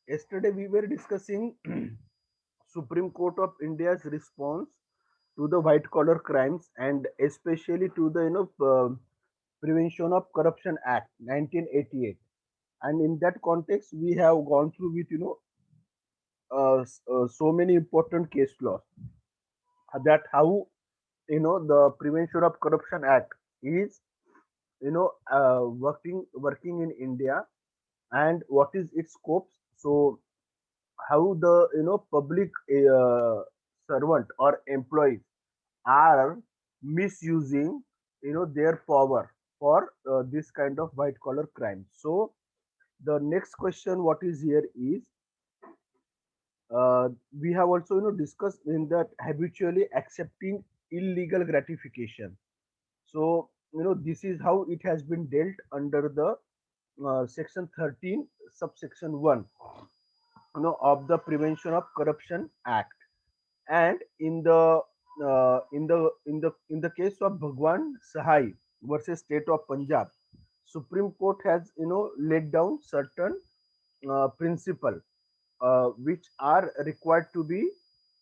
Yesterday we were discussing Supreme Court of India's response to the white collar crimes and especially to the Prevention of Corruption Act 1988. And in that context, we have gone through with so many important case laws that how the Prevention of Corruption Act is working in India and what is its scopes. So how the public servant or employees are misusing their power for this kind of white collar crime. So the next question what is here is we have also discussed in that habitually accepting illegal gratification. So this is how it has been dealt under the section 13 subsection 1 of the Prevention of Corruption Act. And in the case of Bhagwan Sahai versus State of Punjab, Supreme Court has laid down certain principle which are required to be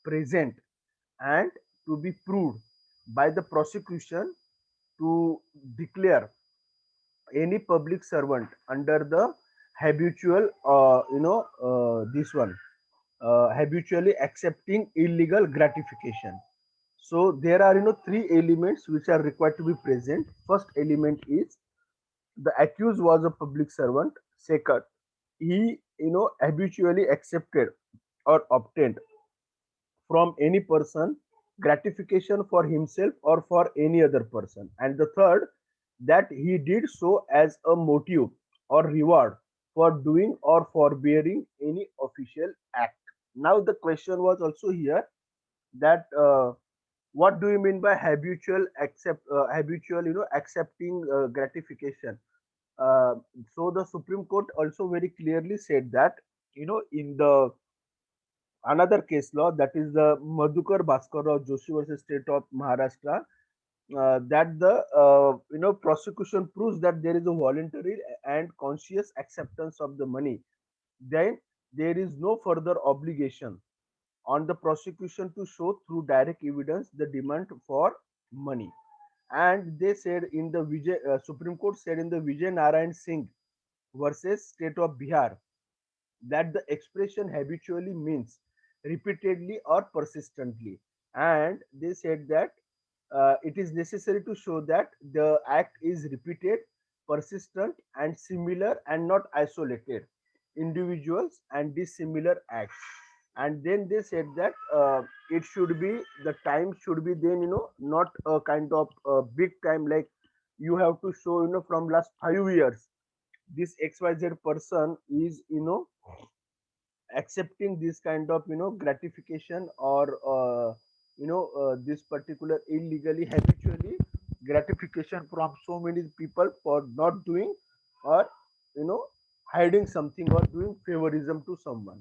present and to be proved by the prosecution to declare any public servant under the habitual this one habitually accepting illegal gratification. So there are three elements which are required to be present. First element is the accused was a public servant. Second, he habitually accepted or obtained from any person gratification for himself or for any other person. And the third, that he did so as a motive or reward for doing or forbearing any official act. Now the question was also here that what do you mean by habitual accepting gratification. uh, so the Supreme Court also very clearly said that in the another case law, that is the Madhukar Bhaskarrao Joshi versus State of Maharashtra, that the prosecution proves that there is a voluntary and conscious acceptance of the money, then there is no further obligation on the prosecution to show through direct evidence the demand for money. And they said in the Supreme Court said in the Vijay Narayan Singh versus State of Bihar that the expression habitually means repeatedly or persistently. And they said that it is necessary to show that the act is repeated, persistent, and similar and not isolated individuals and dissimilar acts. And then they said that it should be the time should be then not a kind of big time like you have to show from last 5 years this XYZ person is accepting this kind of gratification or this particular illegally habitually gratification from so many people for not doing or you know hiding something or doing favorism to someone.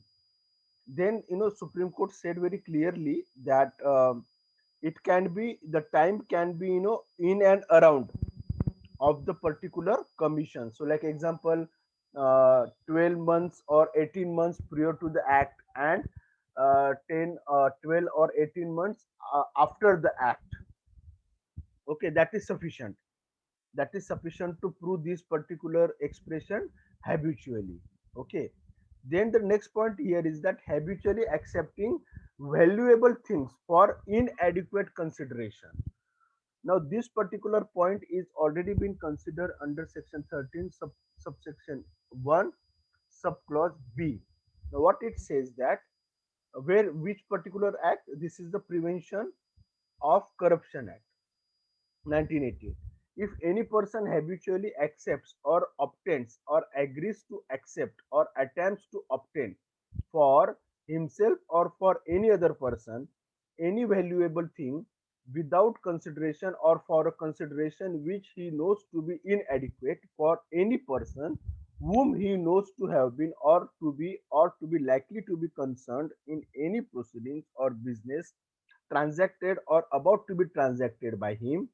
Then Supreme Court said very clearly that it can be the time can be in and around of the particular commission. So like example, 12 months or 18 months prior to the act and 10 12 or 18 months after the act. Okay, that is sufficient. That is sufficient to prove this particular expression habitually. Okay, then the next point here is that habitually accepting valuable things for inadequate consideration. Now, this particular point is already been considered under section 13 subsection 1 subclause B. Now, what it says that where which particular act, this is the Prevention of Corruption Act 1988. If any person habitually accepts or obtains or agrees to accept or attempts to obtain for himself or for any other person any valuable thing without consideration or for a consideration which he knows to be inadequate for any person whom he knows to have been or to be likely to be concerned in any proceedings or business transacted or about to be transacted by him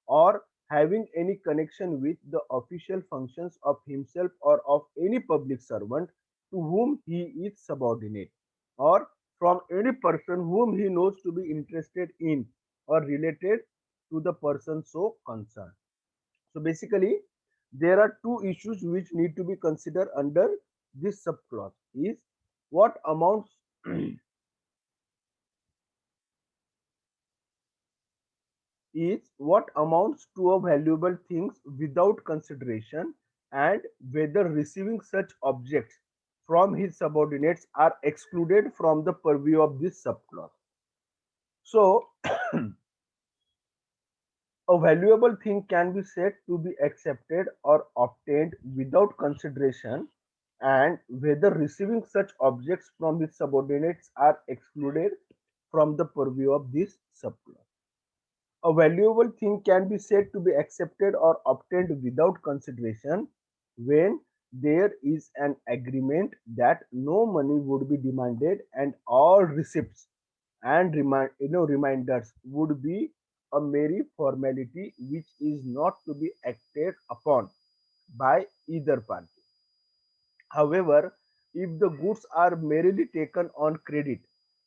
or having any connection with the official functions of himself or of any public servant to whom he is subordinate, or from any person whom he knows to be interested in or related to the person so concerned. So basically, there are two issues which need to be considered under this subclause is what amounts is what amounts to a valuable things without consideration, and whether receiving such objects from his subordinates are excluded from the purview of this subclause. So a valuable thing can be said to be accepted or obtained without consideration, and whether receiving such objects from his subordinates are excluded from the purview of this subclause. A valuable thing can be said to be accepted or obtained without consideration when there is an agreement that no money would be demanded and all receipts and reminders would be a mere formality which is not to be acted upon by either party. However, if the goods are merely taken on credit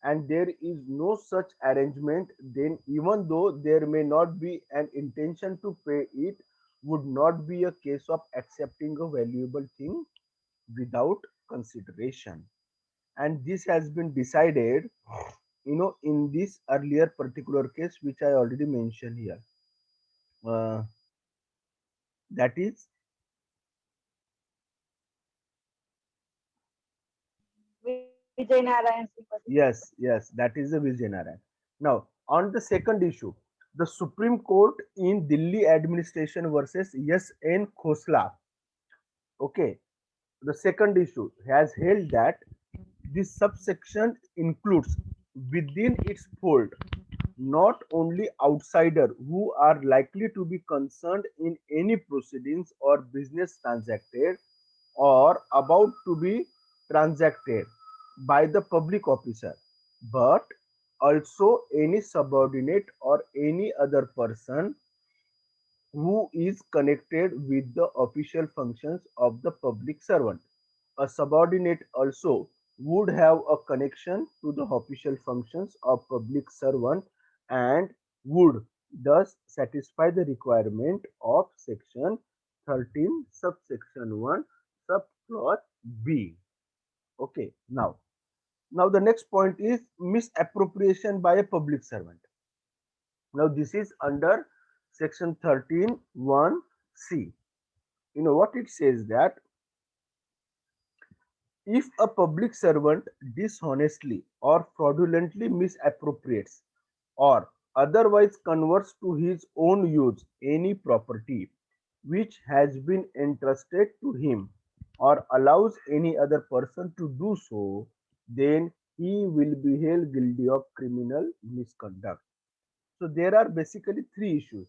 and there is no such arrangement, then even though there may not be an intention to pay, it would not be a case of accepting a valuable thing without consideration. And this has been decided, in this earlier particular case, which I already mentioned here. Uh, that is, Vijay Narayan Singh yes, versus yes, that is the Vijayanarayan. Now, on the second issue, the Supreme Court in Delhi administration versus S.N. Khosla. Okay, the second issue has held that this subsection includes within its fold not only outsiders who are likely to be concerned in any proceedings or business transacted or about to be transacted by the public officer, but also any subordinate or any other person who is connected with the official functions of the public servant. A subordinate also would have a connection to the official functions of public servant and would thus satisfy the requirement of section 13 subsection 1 subclause B. Okay, now the next point is misappropriation by a public servant. Now this is under section 13 1C. You know what it says, that if a public servant dishonestly or fraudulently misappropriates or otherwise converts to his own use any property which has been entrusted to him or allows any other person to do so, then he will be held guilty of criminal misconduct. So there are basically three issues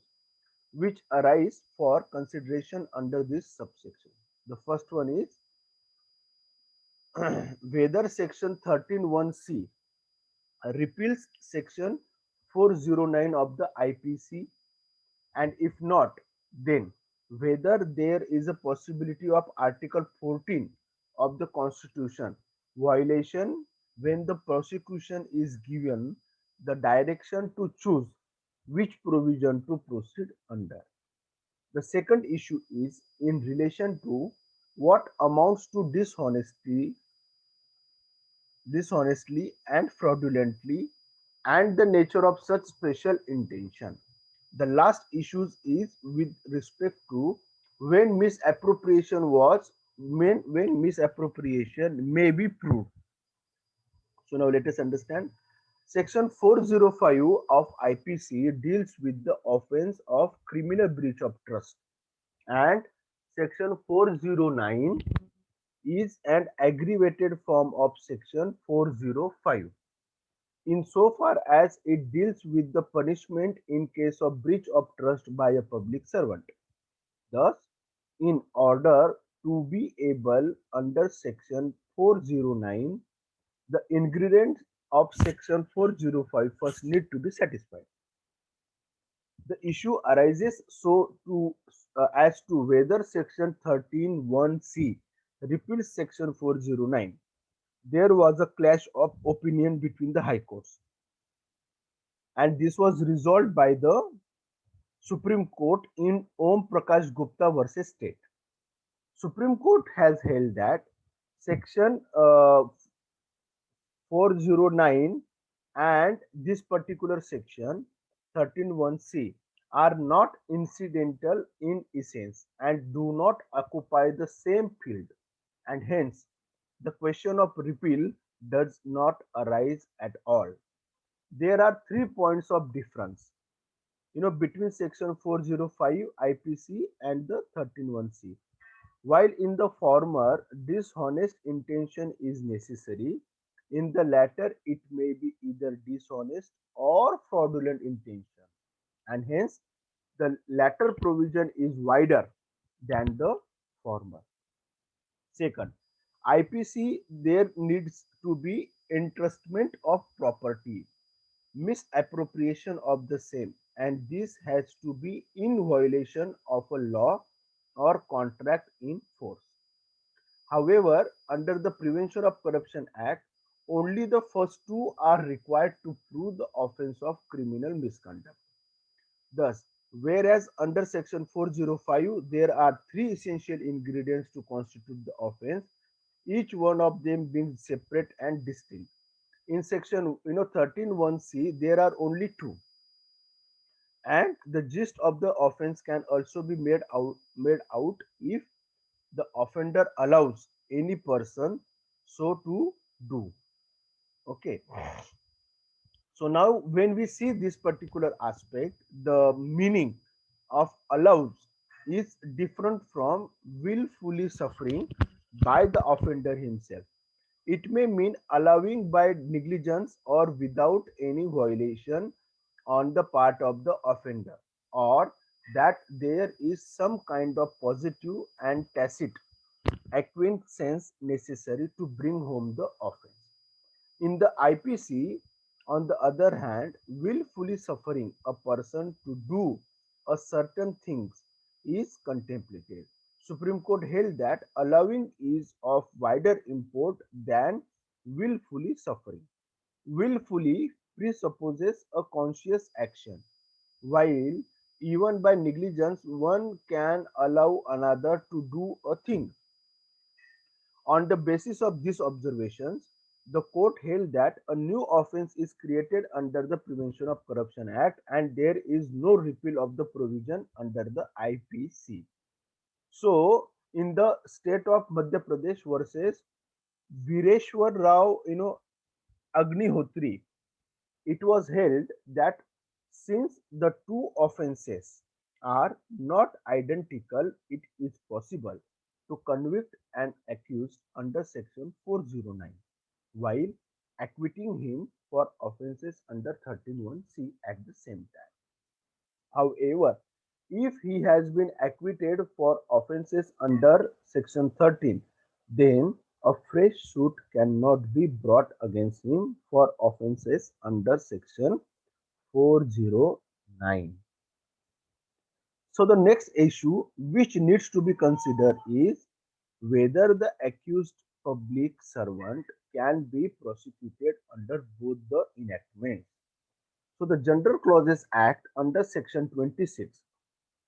which arise for consideration under this subsection. The first one is whether section 13(1)(c) repeals section 409 of the IPC, and if not, then whether there is a possibility of Article 14 of the Constitution violation when the prosecution is given the direction to choose which provision to proceed under. The second issue is in relation to what amounts to dishonestly and fraudulently, and the nature of such special intention. The last issue is with respect to when misappropriation when misappropriation may be proved. So now let us understand. Section 405 of IPC deals with the offense of criminal breach of trust, and section 409 is an aggravated form of section 405 insofar as it deals with the punishment in case of breach of trust by a public servant. Thus, in order to be able under section 409, the ingredients of section 405 first need to be satisfied. The issue arises so to as to whether section 13(1)(c) repealed Section 409, there was a clash of opinion between the high courts, and this was resolved by the Supreme Court in Om Prakash Gupta versus State. Supreme Court has held that Section 409 and this particular section 131C are not incidental in essence and do not occupy the same field, and hence the question of repeal does not arise at all. There are 3 points of difference, between section 405 IPC and the 131C. While in the former, dishonest intention is necessary, in the latter, it may be either dishonest or fraudulent intention, and hence the latter provision is wider than the former. Second, IPC, there needs to be entrustment of property, misappropriation of the same, and this has to be in violation of a law or contract in force. However, under the Prevention of Corruption Act, only the first two are required to prove the offense of criminal misconduct. Thus, whereas under Section 405 there are three essential ingredients to constitute the offense, each one of them being separate and distinct. In Section 131C there are only two, and the gist of the offense can also be made out if the offender allows any person so to do. Okay, so now when we see this particular aspect, the meaning of allows is different from willfully suffering by the offender himself. It may mean allowing by negligence or without any violation on the part of the offender, or that there is some kind of positive and tacit acquiescence necessary to bring home the offense. In the IPC, on the other hand, willfully suffering a person to do a certain things is contemplated. Supreme Court held that allowing is of wider import than willfully suffering. Willfully presupposes a conscious action, while even by negligence one can allow another to do a thing. On the basis of these observations, the court held that a new offence is created under the Prevention of Corruption Act and there is no repeal of the provision under the IPC. So, in the state of Madhya Pradesh versus Vireshwar Rao, Agnihotri, it was held that since the two offences are not identical, it is possible to convict an accused under section 409 while acquitting him for offences under 131C at the same time. However, if he has been acquitted for offences under section 13, then a fresh suit cannot be brought against him for offences under section 409. So the next issue which needs to be considered is whether the accused public servant can be prosecuted under both the enactments. So the General Clauses Act under section 26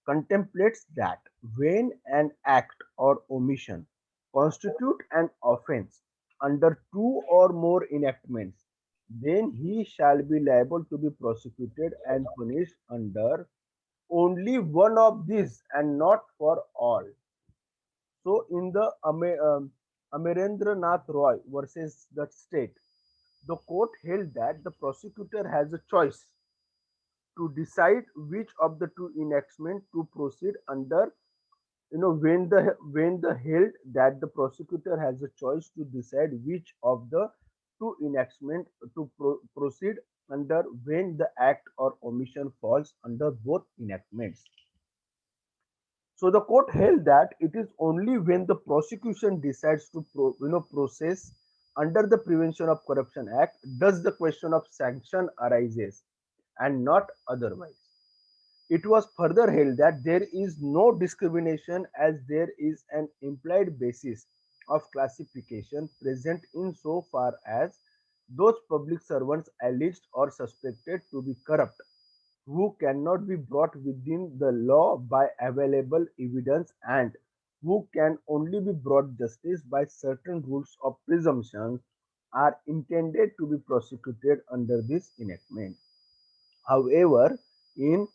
contemplates that when an act or omission constitute an offense under two or more enactments, then he shall be liable to be prosecuted and punished under only one of these and not for all. So in the Amarendra Nath Roy versus the state, the court held that the prosecutor has a choice to decide which of the two enactments to proceed under. When the held that the prosecutor has a choice to decide which of the two enactment to proceed under when the act or omission falls under both enactments. So the court held that it is only when the prosecution decides to process under the Prevention of Corruption Act does the question of sanction arises and not otherwise. It was further held that there is no discrimination as there is an implied basis of classification present insofar as those public servants alleged or suspected to be corrupt, who cannot be brought within the law by available evidence and who can only be brought justice by certain rules of presumption, are intended to be prosecuted under this enactment. However, in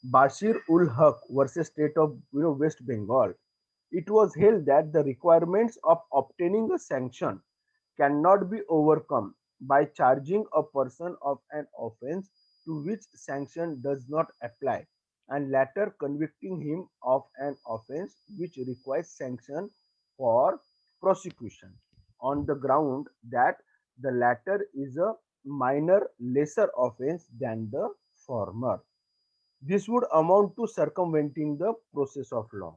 Bashir ul Haq versus State of West Bengal, it was held that the requirements of obtaining a sanction cannot be overcome by charging a person of an offense to which sanction does not apply, and later convicting him of an offense which requires sanction for prosecution, on the ground that the latter is a minor lesser offense than the former. This would amount to circumventing the process of law.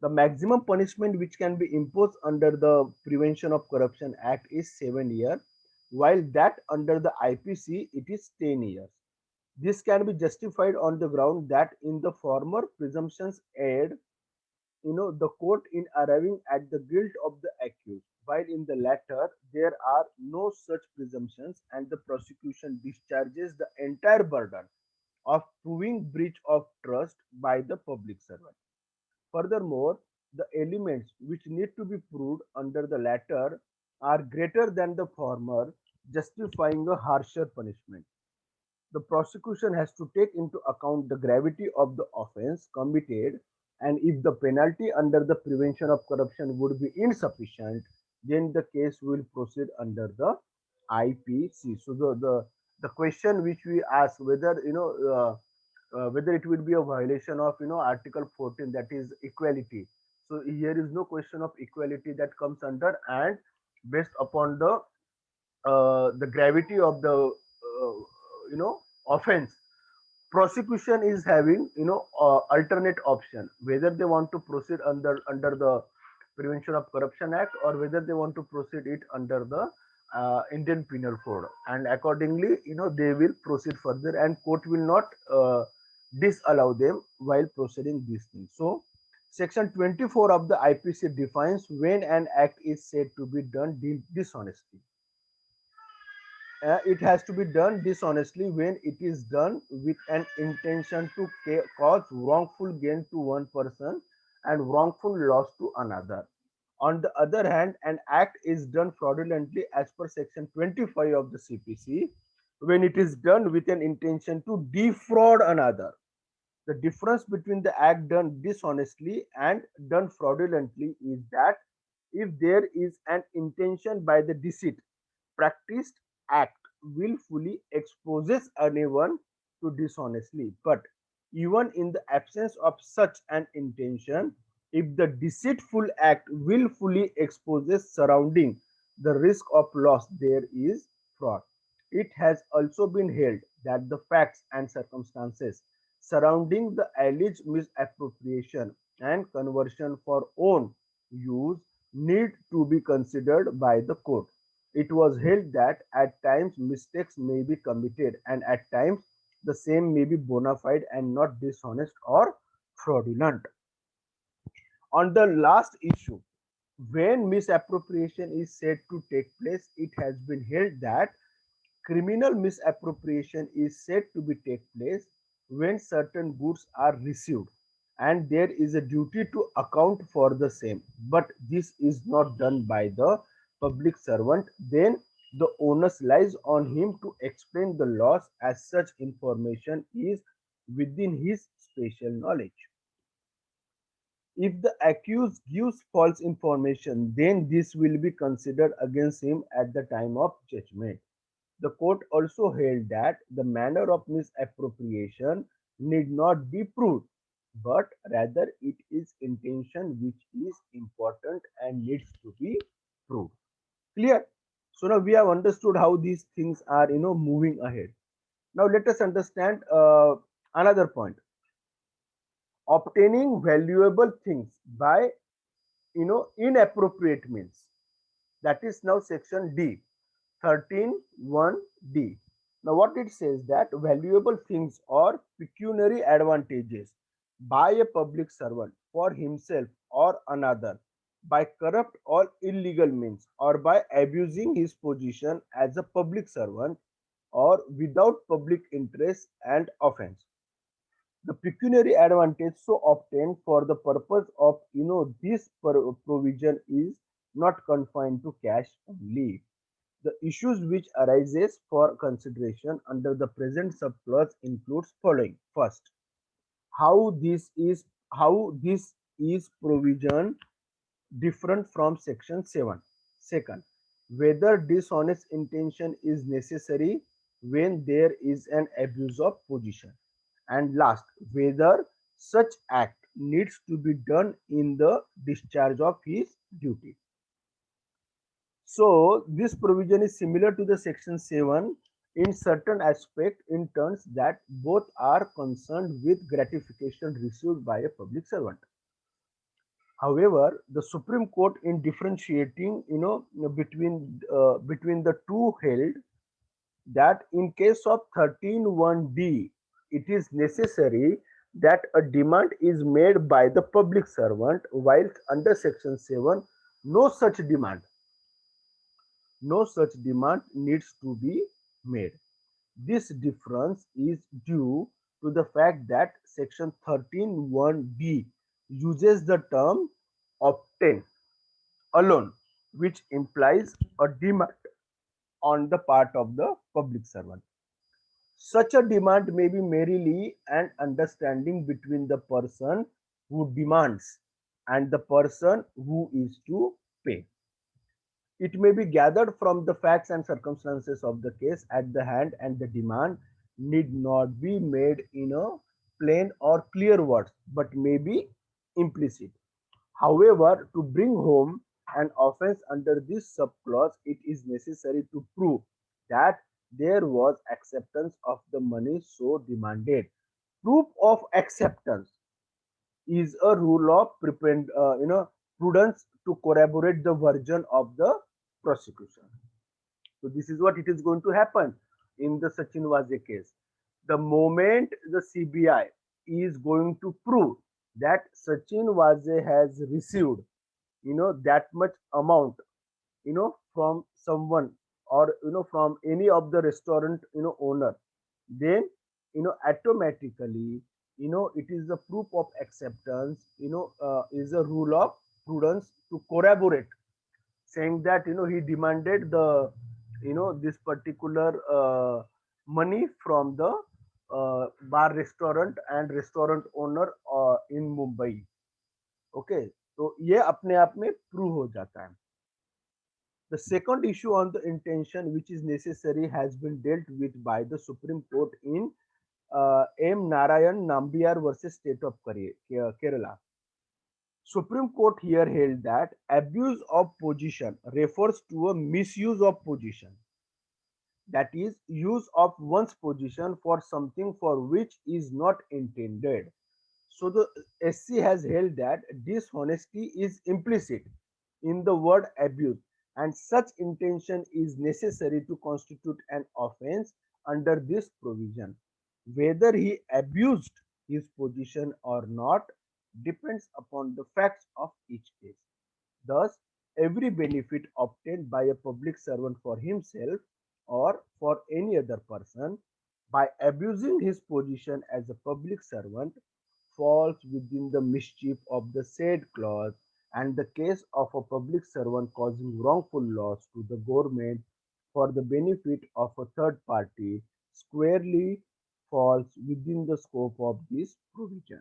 The maximum punishment which can be imposed under the Prevention of Corruption Act is 7 years, while that under the IPC it is 10 years. This can be justified on the ground that in the former presumptions aid the court in arriving at the guilt of the accused, while in the latter there are no such presumptions and the prosecution discharges the entire burden of proving breach of trust by the public servant. Furthermore, the elements which need to be proved under the latter are greater than the former, justifying a harsher punishment. The prosecution has to take into account the gravity of the offense committed, and if the penalty under the Prevention of Corruption would be insufficient, then the case will proceed under the IPC. So the question which we ask whether whether it will be a violation of Article 14, that is equality. So here is no question of equality that comes under, and based upon the gravity of the offense, prosecution is having alternate option whether they want to proceed under the Prevention of Corruption Act, or whether they want to proceed it under the Indian Penal Code, and accordingly they will proceed further, and court will not disallow them while proceeding these things. So section 24 of the IPC defines when an act is said to be done dishonestly. It has to be done dishonestly when it is done with an intention to cause wrongful gain to one person and wrongful loss to another. On the other hand, an act is done fraudulently as per section 25 of the CPC when it is done with an intention to defraud another. The difference between the act done dishonestly and done fraudulently is that if there is an intention by the deceit, practiced act willfully exposes anyone to dishonestly. But even in the absence of such an intention, if the deceitful act willfully exposes surrounding the risk of loss, there is fraud. It has also been held that the facts and circumstances surrounding the alleged misappropriation and conversion for own use need to be considered by the court. It was held that at times mistakes may be committed and at times the same may be bona fide and not dishonest or fraudulent. On the last issue, when misappropriation is said to take place, it has been held that criminal misappropriation is said to be take place when certain goods are received and there is a duty to account for the same, but this is not done by the public servant. Then the onus lies on him to explain the loss as such information is within his special knowledge. If the accused gives false information, then this will be considered against him at the time of judgment. The court also held that the manner of misappropriation need not be proved, but rather it is intention which is important and needs to be proved. Clear? So now we have understood how these things are, moving ahead. Now let us understand another point. Obtaining valuable things by, inappropriate means. That is now section D. 13(1)(d). Now what it says that valuable things or pecuniary advantages by a public servant for himself or another by corrupt or illegal means, or by abusing his position as a public servant, or without public interest and offense. The pecuniary advantage so obtained for the purpose of this provision is not confined to cash only. The issues which arises for consideration under the present subclause includes following. First, how this is how this is provision different from section 7. Second, whether dishonest intention is necessary when there is an abuse of position. And last, whether such act needs to be done in the discharge of his duty. So this provision is similar to the section 7 in certain aspect in terms that both are concerned with gratification received by a public servant. However, the Supreme Court, in differentiating, between the two, held that in case of 13(1)(d), it is necessary that a demand is made by the public servant, while under Section 7, no such demand, no such demand needs to be made. This difference is due to the fact that Section 13(1)(d) uses the term obtain alone, which implies a demand on the part of the public servant. Such a demand may be merely an understanding between the person who demands and the person who is to pay. It may be gathered from the facts and circumstances of the case at the hand, and the demand need not be made in a plain or clear words, but may be implicit. However, to bring home an offense under this subclause, it is necessary to prove that there was acceptance of the money so demanded. Proof of acceptance is a rule of prudence to corroborate the version of the prosecution. So this is what it is going to happen in the Sachin Waze case. The moment the CBI is going to prove that Sachin Waze has received that much amount from someone, or from any of the restaurant owner, then automatically it is the proof of acceptance, is a rule of prudence to corroborate, saying that he demanded the this particular money from the bar, restaurant and restaurant owner in Mumbai. Okay, तो ये अपने आप में prove हो जाता है. The second issue on the intention which is necessary has been dealt with by the Supreme Court in M. Narayan Nambiar versus State of Kerala. Supreme Court here held that abuse of position refers to a misuse of position, that is, use of one's position for something for which is not intended. So the SC has held that dishonesty is implicit in the word abuse, and such intention is necessary to constitute an offense under this provision. Whether he abused his position or not depends upon the facts of each case. Thus, every benefit obtained by a public servant for himself or for any other person by abusing his position as a public servant falls within the mischief of the said clause, and the case of a public servant causing wrongful loss to the government for the benefit of a third party squarely falls within the scope of this provision.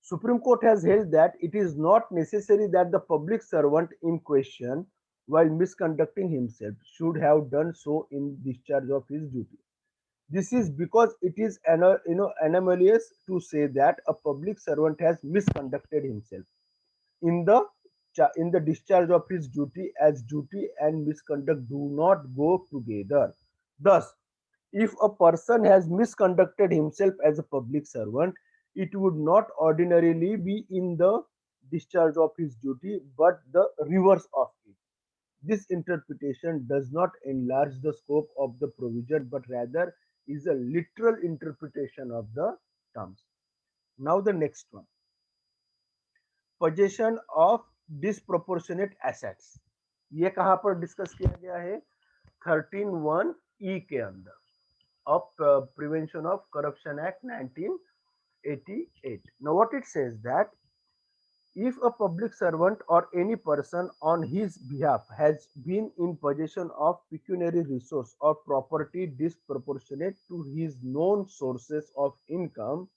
Supreme Court has held that it is not necessary that the public servant in question, while misconducting himself, should have done so in discharge of his duty. This is because it is anomalous to say that a public servant has misconducted himself in the discharge of his duty, as duty and misconduct do not go together. Thus, if a person has misconducted himself as a public servant, it would not ordinarily be in the discharge of his duty, but the reverse of it. This interpretation does not enlarge the scope of the provision, but rather is a literal interpretation of the terms. Now, the next one, possession of disproportionate assets. ये कहां पर discuss किया गया है? 13(1) के अंदर of prevention of corruption act 1988. Now what it says that if a public servant or any person on his behalf has been in possession of pecuniary resource or property disproportionate to his known sources of income,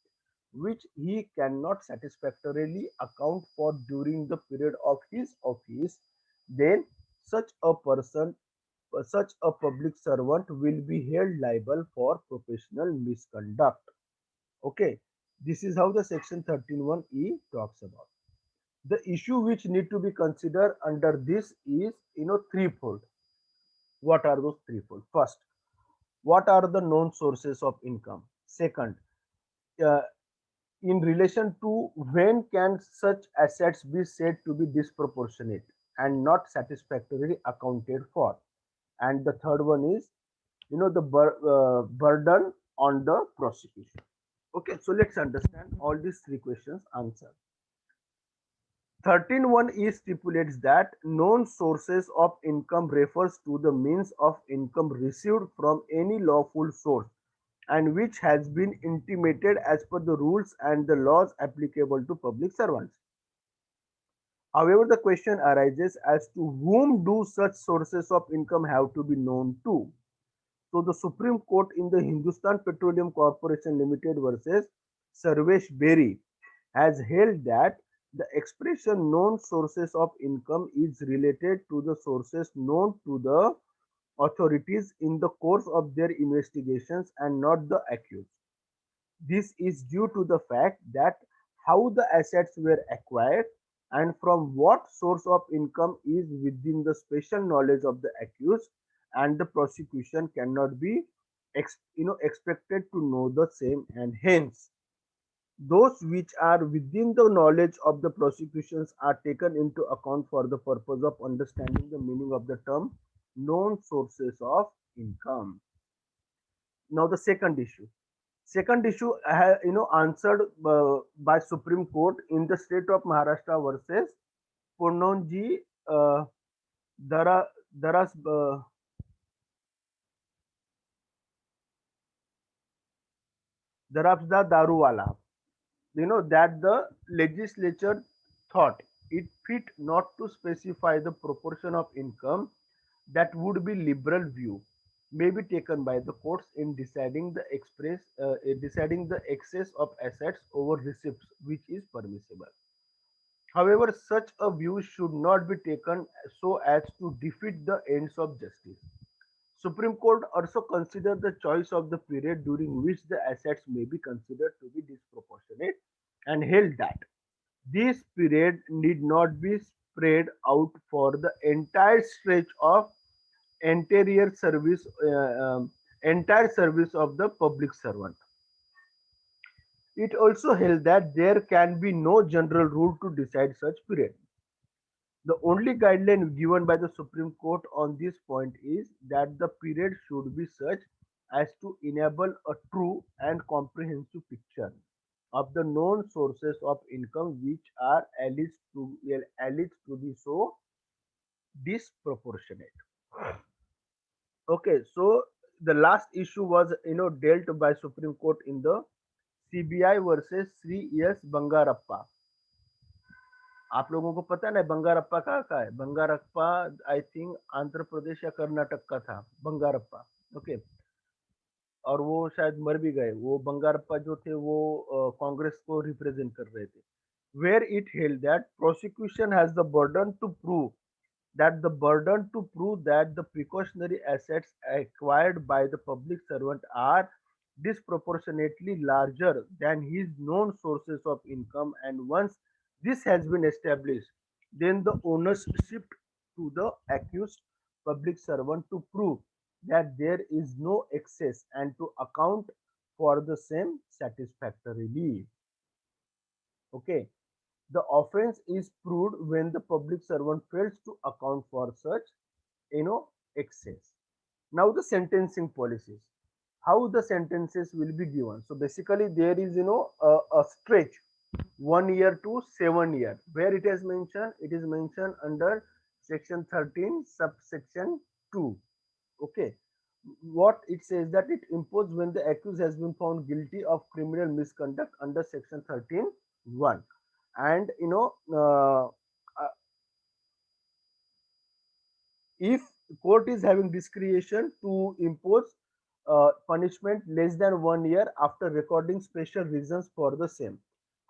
which he cannot satisfactorily account for during the period of his office, then such a person, such a public servant will be held liable for professional misconduct. Okay, this is how the section 13(1) talks about. The issue which need to be considered under this is, threefold. What are those threefold? First, what are the known sources of income? Second, uh, in relation to when can such assets be said to be disproportionate and not satisfactorily accounted for? And the third one is, the burden on the prosecution. Okay, so let's understand all these three questions answer. 13(1) stipulates that known sources of income refers to the means of income received from any lawful source and which has been intimated as per the rules and the laws applicable to public servants. However, the question arises as to whom do such sources of income have to be known to. So the Supreme Court in the Hindustan Petroleum Corporation Limited versus Sarvesh Berry has held that the expression known sources of income is related to the sources known to the authorities in the course of their investigations and not the accused. This is due to the fact that how the assets were acquired and from what source of income is within the special knowledge of the accused, and the prosecution cannot be expected to know the same, and hence those which are within the knowledge of the prosecutions are taken into account for the purpose of understanding the meaning of the term known sources of income. Now the second issue. Second issue, answered by Supreme Court in the state of Maharashtra versus Purnonji uh, Dara, Daras, Darabda Daruwala. That the legislature thought it fit not to specify the proportion of income that would be liberal view may be taken by the courts in deciding the excess of assets over receipts which is permissible. However, such a view should not be taken so as to defeat the ends of justice. Supreme Court also considered the choice of the period during which the assets may be considered to be disproportionate and held that this period need not be spread out for the entire stretch of anterior service, entire service of the public servant. It also held that there can be no general rule to decide such period. The only guideline given by the Supreme Court on this point is that the period should be such as to enable a true and comprehensive picture of the known sources of income which are alleged to be so disproportionate. Okay, so the last issue was dealt by Supreme Court in the CBI versus Sri S Bangarappa. आप लोगों को पता ना बंगारप्पा कहाँ का है? Bangarappa I think Andhra Pradesh या कर्नाटक का था बंगारप्पा। ओके, और वो शायद मर भी गए। वो बंगारप्पा जो थे वो कांग्रेस को रिप्रेजेंट कर रहे थे। Where it held that prosecution has the burden to prove that the precautionary assets acquired by the public servant are disproportionately larger than his known sources of income, and once this has been established, then the onus shift to the accused public servant to prove that there is no excess and to account for the same satisfactorily. Okay, the offense is proved when the public servant fails to account for such, excess. Now the sentencing policies. How the sentences will be given. So basically there is, a stretch. 1 year to 7 year. Where it is mentioned? It is mentioned under section 13 subsection 2. Okay. What it says that it imposed when the accused has been found guilty of criminal misconduct under section 13(1). And if court is having discretion to impose punishment less than 1 year after recording special reasons for the same.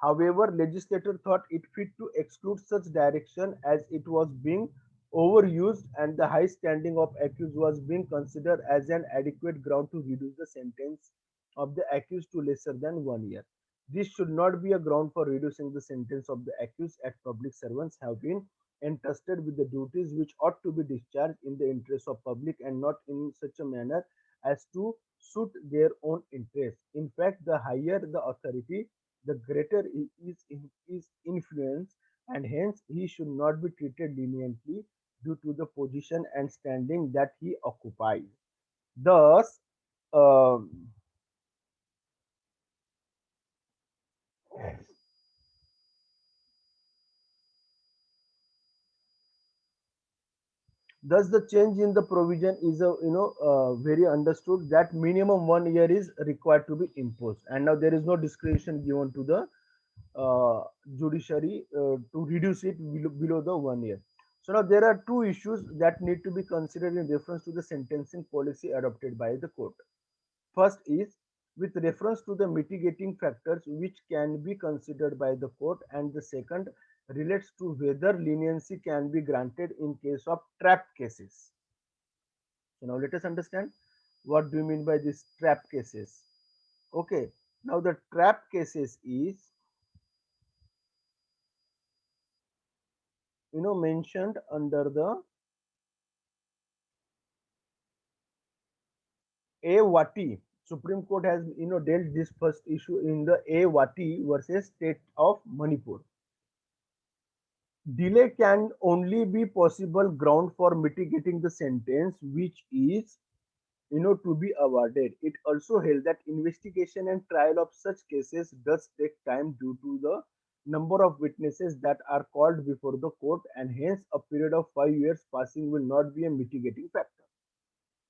However, legislator thought it fit to exclude such direction as it was being overused and the high standing of accused was being considered as an adequate ground to reduce the sentence of the accused to lesser than 1 year. This should not be a ground for reducing the sentence of the accused as public servants have been entrusted with the duties which ought to be discharged in the interest of public and not in such a manner as to suit their own interest. In fact, the higher the authority, the greater his influence, and hence he should not be treated leniently due to the position and standing that he occupies. Thus, um, thus, the change in the provision is a very understood that minimum 1 year is required to be imposed, and now there is no discretion given to the judiciary to reduce it below the 1 year. So now there are two issues that need to be considered in reference to the sentencing policy adopted by the court. First is with reference to the mitigating factors which can be considered by the court, and the second relates to whether leniency can be granted in case of trap cases. So now let us understand what do you mean by these trap cases. Okay, now the trap cases is mentioned under the A Wati. Supreme Court has dealt this first issue in the A Wati versus State of Manipur. Delay can only be possible ground for mitigating the sentence which is to be awarded. It also held that investigation and trial of such cases does take time due to the number of witnesses that are called before the court, and hence a period of 5 years passing will not be a mitigating factor.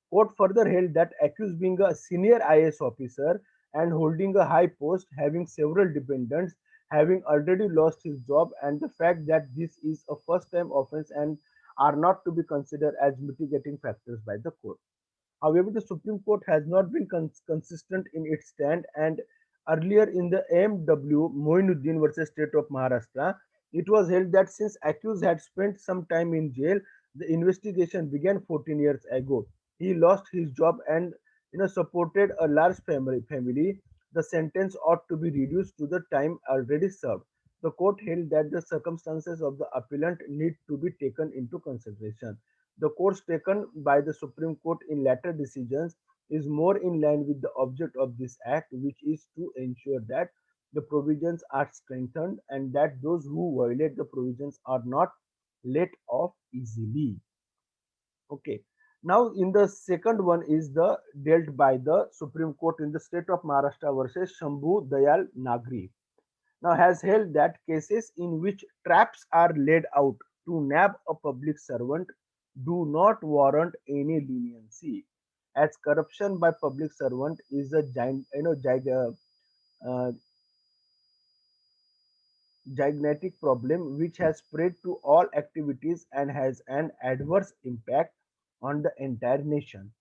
Court further held that accused being a senior IAS officer and holding a high post, having several dependents, having already lost his job, and the fact that this is a first time offense and are not to be considered as mitigating factors by the court. However, the Supreme Court has not been consistent in its stand, and earlier in the M.W. Moinuddin versus State of Maharashtra, it was held that since accused had spent some time in jail, the investigation began 14 years ago. He lost his job and supported a large family. The sentence ought to be reduced to the time already served. The court held that the circumstances of the appellant need to be taken into consideration. The course taken by the Supreme Court in latter decisions is more in line with the object of this act, which is to ensure that the provisions are strengthened and that those who violate the provisions are not let off easily. Okay. Now, in the second one is the dealt by the Supreme Court in the state of Maharashtra versus Shambhu Dayal Nagri. Now, has held that cases in which traps are laid out to nab a public servant do not warrant any leniency, as corruption by public servant is a uh, gigantic problem which has spread to all activities and has an adverse impact on the entire nation.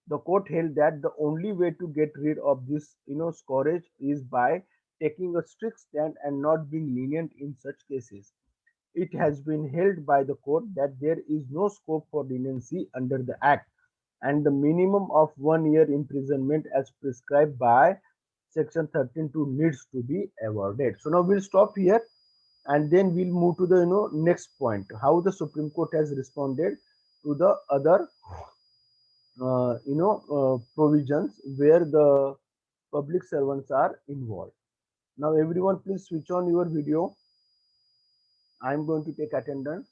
The court held that the only way to get rid of this scourge is by taking a strict stand and not being lenient in such cases. It has been held by the court that there is no scope for leniency under the act, and the minimum of 1 year imprisonment as prescribed by section 13(2) needs to be awarded. So now we'll stop here and then we'll move to the next point, how the Supreme Court has responded to the other provisions where the public servants are involved. Now everyone please switch on your video. I'm going to take attendance.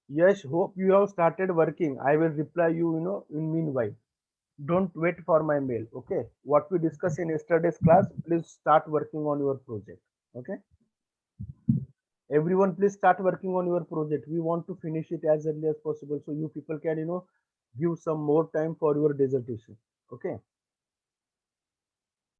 Yes, hope you have started working. I will reply you, in meanwhile. Don't wait for my mail. Okay. What we discussed in yesterday's class, please start working on your project. Okay. Everyone, please start working on your project. We want to finish it as early as possible so you people can, give some more time for your dissertation. Okay.